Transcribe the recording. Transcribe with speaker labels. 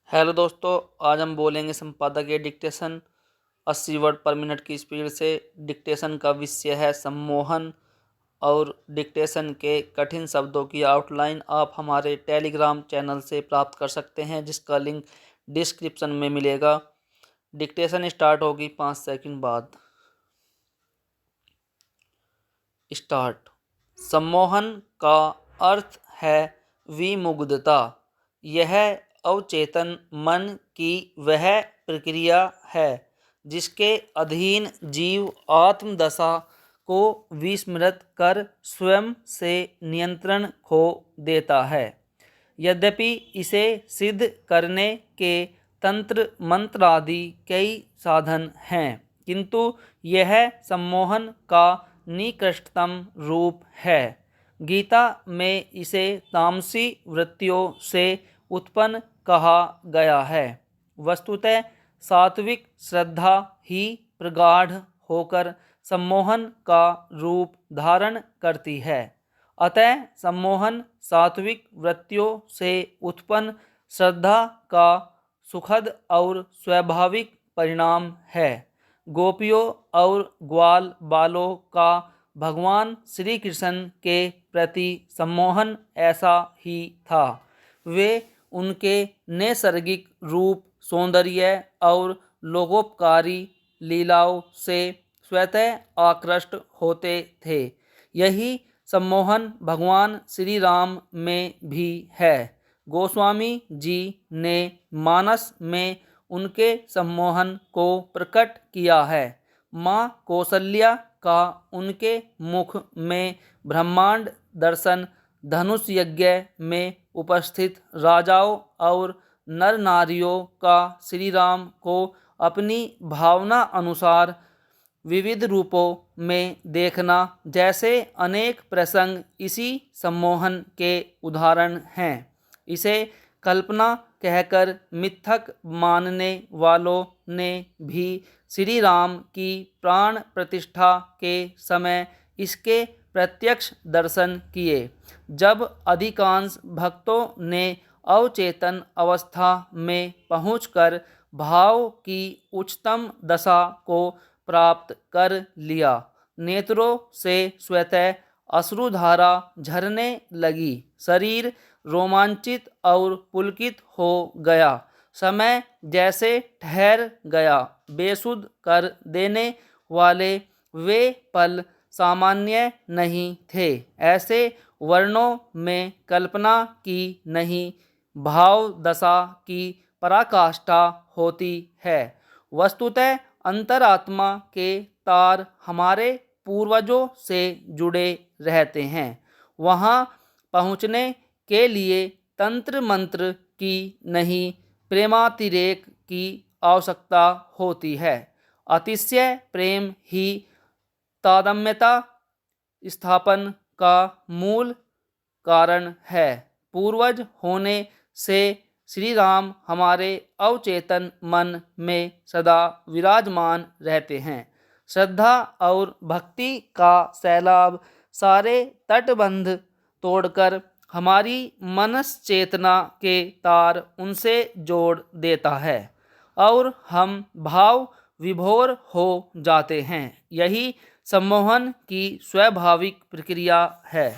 Speaker 1: Hello दोस्तों, आज हम बोलेंगे संपादकीय डिक्टेशन 80 वर्ड पर मिनट की स्पीड से। डिक्टेशन का विषय है सम्मोहन और डिक्टेशन के कठिन शब्दों की आउटलाइन आप हमारे टेलीग्राम चैनल से प्राप्त कर सकते हैं, जिसका लिंक डिस्क्रिप्शन में मिलेगा। डिक्टेशन स्टार्ट होगी 5 सेकंड बाद। स्टार्ट। सम्मोहन का अर्थ है विमुग्धता। यह अवचेतन मन की वह प्रक्रिया है जिसके अधीन जीव आत्मदशा को विस्मृत कर स्वयं से नियंत्रण खो देता है। यद्यपि इसे सिद्ध करने के तंत्र मंत्र आदि कई साधन हैं, किंतु यह सम्मोहन का निकृष्टतम रूप है। गीता में इसे तामसी वृत्तियों से उत्पन्न कहा गया है। वस्तुतः सात्विक श्रद्धा ही प्रगाढ़ होकर सम्मोहन का रूप धारण करती है। अतः सम्मोहन सात्विक वृत्तियों से उत्पन्न श्रद्धा का सुखद और स्वाभाविक परिणाम है। गोपियों और ग्वाल बालों का भगवान श्री कृष्ण के प्रति सम्मोहन ऐसा ही था। वे उनके नैसर्गिक रूप, सौंदर्य और लोकोपकारी लीलाओं से स्वतः आकृष्ट होते थे। यही सम्मोहन भगवान श्री राम में भी है। गोस्वामी जी ने मानस में उनके सम्मोहन को प्रकट किया है। माँ कौसल्या का उनके मुख में ब्रह्मांड दर्शन, धनुष यज्ञ में उपस्थित राजाओं और नर नारियों का श्री राम को अपनी भावना अनुसार विविध रूपों में देखना जैसे अनेक प्रसंग इसी सम्मोहन के उदाहरण हैं। इसे कल्पना कहकर मिथक मानने वालों ने भी श्री राम की प्राण प्रतिष्ठा के समय इसके प्रत्यक्ष दर्शन किए, जब अधिकांश भक्तों ने अवचेतन अवस्था में पहुंचकर भाव की उच्चतम दशा को प्राप्त कर लिया। नेत्रों से स्वतः अश्रुधारा झरने लगी। शरीर रोमांचित और पुलकित हो गया। समय जैसे ठहर गया। बेसुध कर देने वाले वे पल सामान्य नहीं थे। ऐसे वर्णों में कल्पना की नहीं, भाव दशा की पराकाष्ठा होती है। वस्तुतः अंतरात्मा के तार हमारे पूर्वजों से जुड़े रहते हैं। वहाँ पहुँचने के लिए तंत्र मंत्र की नहीं, प्रेमातिरेक की आवश्यकता होती है। अतिशय प्रेम ही तादात्म्यता स्थापन का मूल कारण है। पूर्वज होने से श्री राम हमारे अवचेतन मन में सदा विराजमान रहते हैं। श्रद्धा और भक्ति का सैलाब सारे तटबंध तोड़कर हमारी मनस चेतना के तार उनसे जोड़ देता है और हम भाव विभोर हो जाते हैं। यही सम्मोहन की स्वाभाविक प्रक्रिया है।